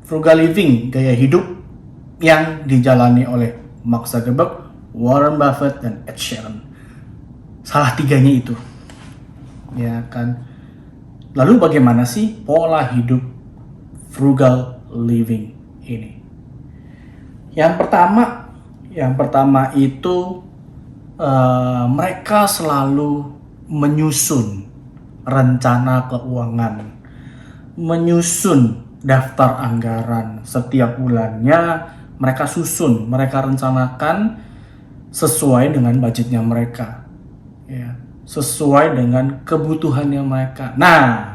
Frugal living, gaya hidup yang dijalani oleh Mark Zuckerberg, Warren Buffett, dan Ed Sheeran. Salah tiganya itu, ya kan. Lalu bagaimana sih pola hidup frugal living ini? Yang pertama itu mereka selalu menyusun rencana keuangan, menyusun daftar anggaran setiap bulannya. Mereka susun, mereka rencanakan sesuai dengan budgetnya mereka, ya, sesuai dengan kebutuhannya mereka. Nah,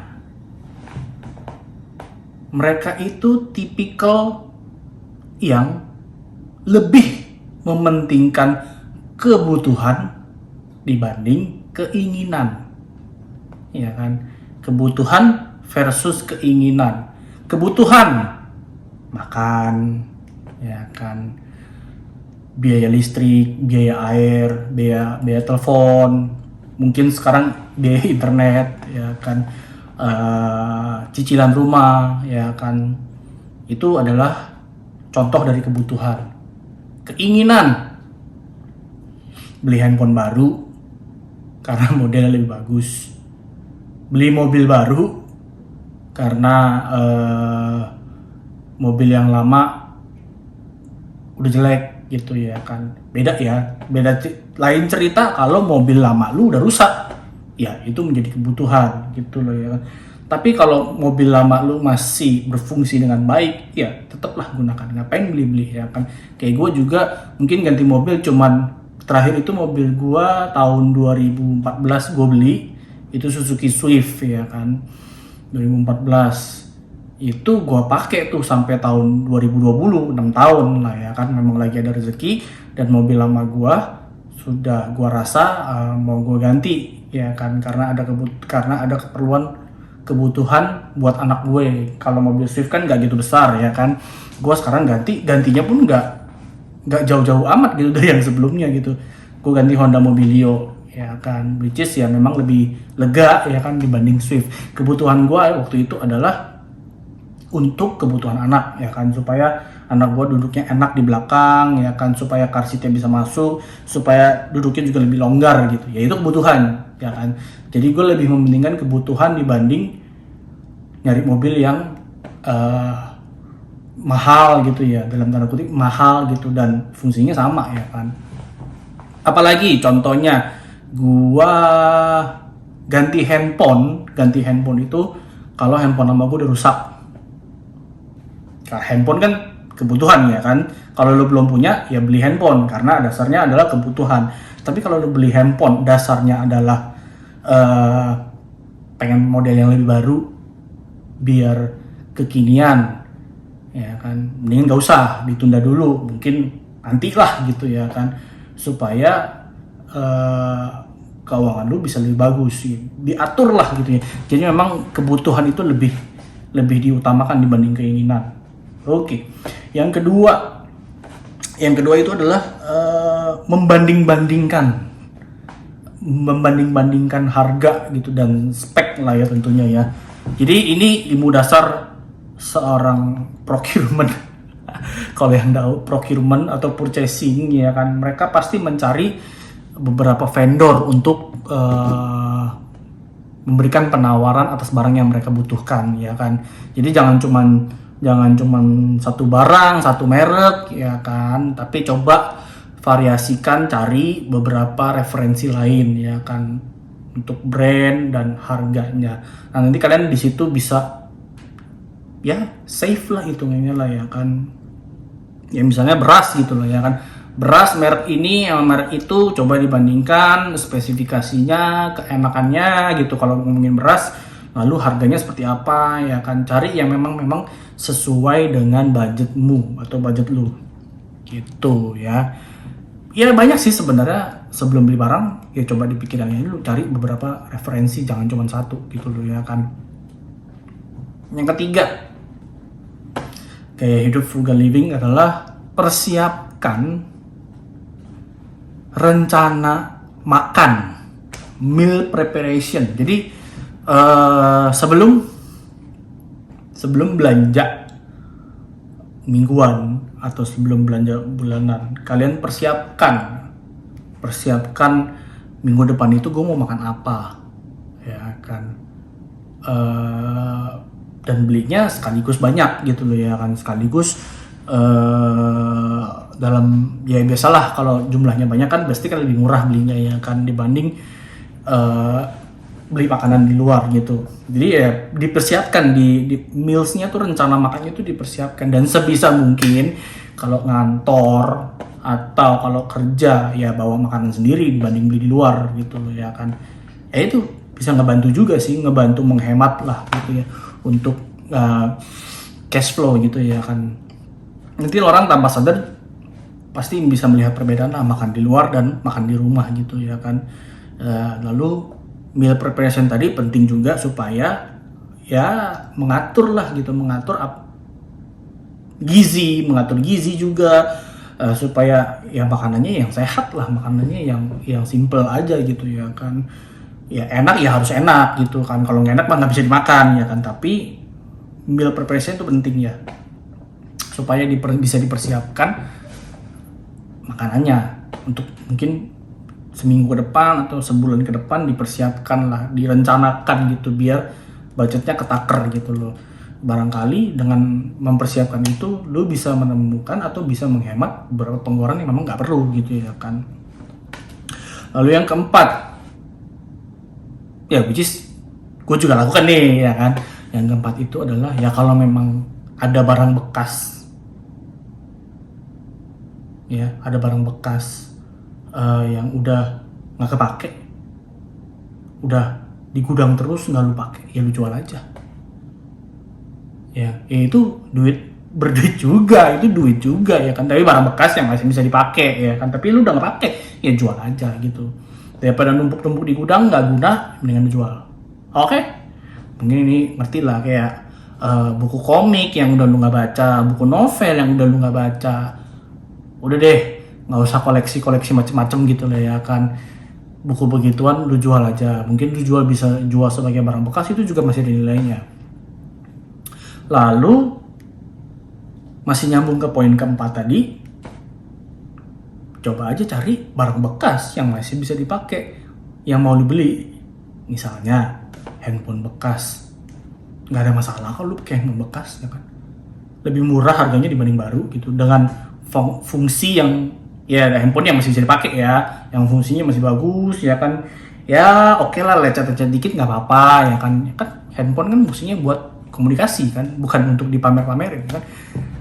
mereka itu tipikal yang lebih mementingkan kebutuhan dibanding keinginan, ya kan? Kebutuhan versus keinginan. Kebutuhan makan, ya kan, biaya listrik, biaya air, biaya telepon, mungkin sekarang biaya internet, ya kan, cicilan rumah, ya kan, itu adalah contoh dari kebutuhan. Keinginan, beli handphone baru karena modelnya lebih bagus, beli mobil baru karena mobil yang lama udah jelek gitu, ya kan. Beda lain cerita kalau mobil lama lu udah rusak, ya itu menjadi kebutuhan gitu loh, ya kan. Tapi kalau mobil lama lu masih berfungsi dengan baik, ya tetaplah gunakan. Ngapain beli-beli, ya kan. Kayak gue juga mungkin ganti mobil, cuman terakhir itu mobil gue tahun 2014 gue beli itu Suzuki Swift, ya kan, 2014 itu gue pakai tuh sampai tahun 2020, 6 tahun lah, ya kan. Memang lagi ada rezeki, dan mobil lama gue sudah gue rasa mau gue ganti, ya kan, karena ada kebutuhan buat anak gue. Kalau mobil Swift kan gak gitu besar, ya kan. Gue sekarang gantinya pun gak jauh-jauh amat gitu dari yang sebelumnya gitu. Gue ganti Honda Mobilio, ya kan, which is ya memang lebih lega, ya kan, dibanding Swift. Kebutuhan gue waktu itu adalah untuk kebutuhan anak, ya kan, supaya anak gue duduknya enak di belakang, ya kan, supaya car seatnya bisa masuk, supaya duduknya juga lebih longgar gitu. Ya itu kebutuhan, ya kan. Jadi gue lebih mementingkan kebutuhan dibanding nyari mobil yang mahal gitu, ya, dalam tanda kutip mahal gitu, dan fungsinya sama, ya kan. Apalagi contohnya gua ganti handphone itu kalau handphone lama gua udah rusak. Nah, handphone kan kebutuhan, ya kan. Kalau lu belum punya, ya beli handphone karena dasarnya adalah kebutuhan. Tapi kalau lu beli handphone dasarnya adalah pengen model yang lebih baru biar kekinian, ya kan, mending gak usah, ditunda dulu, mungkin nantilah gitu, ya kan, supaya keuangan lu bisa lebih bagus, diatur lah gitu, ya. Jadi memang kebutuhan itu lebih diutamakan dibanding keinginan. Oke. Yang kedua itu adalah membanding-bandingkan harga gitu dan spek lah, ya, tentunya, ya. Jadi ini ilmu dasar seorang procurement. Kalau yang tahu procurement atau purchasing, ya kan, mereka pasti mencari beberapa vendor untuk memberikan penawaran atas barang yang mereka butuhkan, ya kan. Jadi jangan cuman satu barang, satu merek, ya kan, tapi coba variasikan, cari beberapa referensi lain, ya kan, untuk brand dan harganya. Nah, nanti kalian di situ bisa, ya, safe lah hitungannya lah, ya kan. Ya misalnya beras gitu loh, ya kan. Beras merek ini sama merek itu coba dibandingkan spesifikasinya, keenakannya gitu kalau ngomongin beras. Lalu harganya seperti apa, ya kan. Cari yang memang sesuai dengan budgetmu atau budget lu. Gitu, ya. Ya banyak sih sebenarnya, sebelum beli barang ya coba dipikirin dulu, cari beberapa referensi, jangan cuma satu gitu loh, ya kan. Yang ketiga, gaya hidup frugal living adalah persiapkan rencana makan, meal preparation. Jadi sebelum belanja mingguan atau sebelum belanja bulanan, kalian persiapkan minggu depan itu gue mau makan apa, ya kan. Dan belinya sekaligus banyak gitu loh, ya kan, sekaligus dalam, ya biasalah kalau jumlahnya banyak kan pasti kan lebih murah belinya, ya kan, dibanding beli makanan di luar gitu. Jadi ya dipersiapkan di mealsnya tuh, rencana makannya tuh dipersiapkan. Dan sebisa mungkin kalau ngantor atau kalau kerja ya bawa makanan sendiri dibanding beli di luar gitu loh, ya kan. Ya itu bisa ngebantu juga sih, ngebantu menghemat lah gitu ya, untuk cash flow gitu, ya kan. Nanti orang tanpa sadar pasti bisa melihat perbedaan makan di luar dan makan di rumah gitu, ya kan. Lalu meal preparation tadi penting juga supaya ya mengatur gizi juga, supaya ya makanannya yang sehat lah, makanannya yang simple aja gitu, ya kan. Ya enak ya harus enak gitu kan, kalau nggak enak mah nggak bisa dimakan, ya kan. Tapi meal preparation itu penting ya, supaya bisa dipersiapkan makanannya untuk mungkin seminggu ke depan atau sebulan ke depan, dipersiapkan lah, direncanakan gitu, biar budgetnya ketaker gitu loh. Barangkali dengan mempersiapkan itu lo bisa menemukan atau bisa menghemat beberapa pengeluaran yang memang nggak perlu gitu, ya kan. Lalu yang keempat, ya which is gue juga lakukan nih, ya kan. Yang keempat itu adalah ya kalau memang ada barang bekas, ya ada barang bekas yang udah nggak kepake, udah di gudang terus nggak lu pakai, ya lu jual aja. Ya itu berduit juga, itu duit juga, ya kan. Tapi barang bekas yang masih bisa dipakai, ya kan. Tapi lu udah nggak pakai, ya jual aja gitu. Daripada numpuk-numpuk di gudang nggak guna, mendingan jual. Oke? Mungkin ini ngerti lah, kayak buku komik yang udah lu nggak baca, buku novel yang udah lu nggak baca, udah deh, nggak usah koleksi macem-macem gitu lah, ya kan. Buku begituan lu jual aja. Mungkin lu bisa jual sebagai barang bekas, itu juga masih ada nilainya. Lalu masih nyambung ke poin keempat tadi, coba aja cari barang bekas yang masih bisa dipakai, yang mau dibeli. Misalnya handphone bekas, nggak ada masalah kalau lu pakai handphone bekas, ya kan. Lebih murah harganya dibanding baru gitu, dengan fungsi yang ya handphone yang masih bisa dipakai, ya, yang fungsinya masih bagus, ya kan. Ya oke lah, lecet-lecet dikit nggak apa-apa, ya kan. Handphone kan fungsinya buat komunikasi kan, bukan untuk dipamer-pamerin kan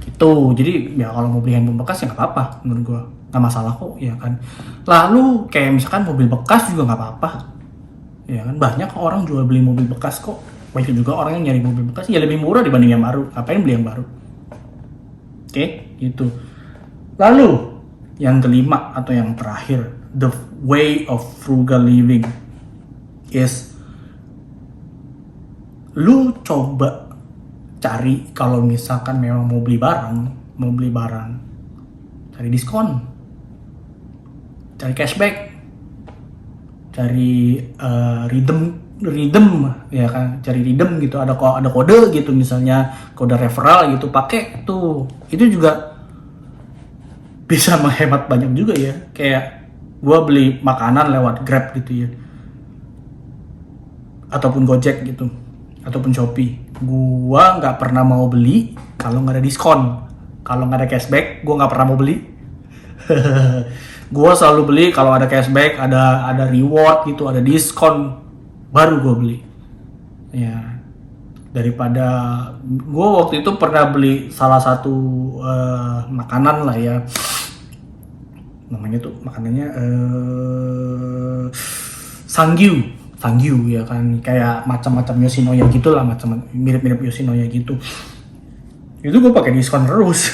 gitu. Jadi ya kalau mau beli handphone bekas ya nggak apa-apa, menurut gua nggak masalah kok, ya kan. Lalu kayak misalkan mobil bekas juga nggak apa-apa, ya kan. Banyak orang jual beli mobil bekas kok, banyak juga orang yang nyari mobil bekas ya lebih murah dibanding yang baru. Ngapain beli yang baru? Oke, gitu. Lalu yang kelima atau yang terakhir, the way of frugal living is lu coba cari, kalau misalkan memang mau beli barang, cari diskon, cari cashback, cari redeem, ya kan, cari redeem gitu, ada kode gitu, misalnya kode referral gitu, pakai tuh. Itu juga bisa menghemat banyak juga, ya. Kayak gua beli makanan lewat Grab gitu, ya, ataupun Gojek gitu, ataupun Shopee. Gua nggak pernah mau beli kalau nggak ada diskon, kalau nggak ada cashback gua nggak pernah mau beli. Gua selalu beli kalau ada cashback, ada reward gitu, ada diskon, baru gua beli. Ya, daripada gua waktu itu pernah beli salah satu makanan lah, ya, namanya tuh makanannya Sangyu, ya kan, kayak macam-macam Yoshinoya gitulah, macam mirip-mirip Yoshinoya gitu. Itu gue pakai diskon terus.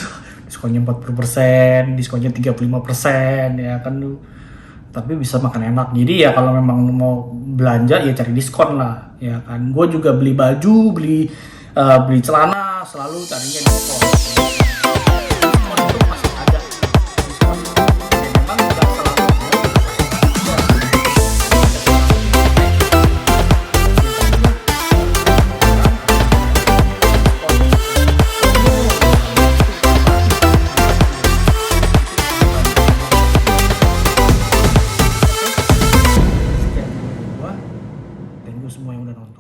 Diskonnya 40%, diskonnya 35%, ya kan lu. Tapi bisa makan enak. Jadi ya kalau memang mau belanja ya cari diskon lah, ya kan. Gue juga beli baju, beli celana, selalu carinya diskon. semua yang udah nonton.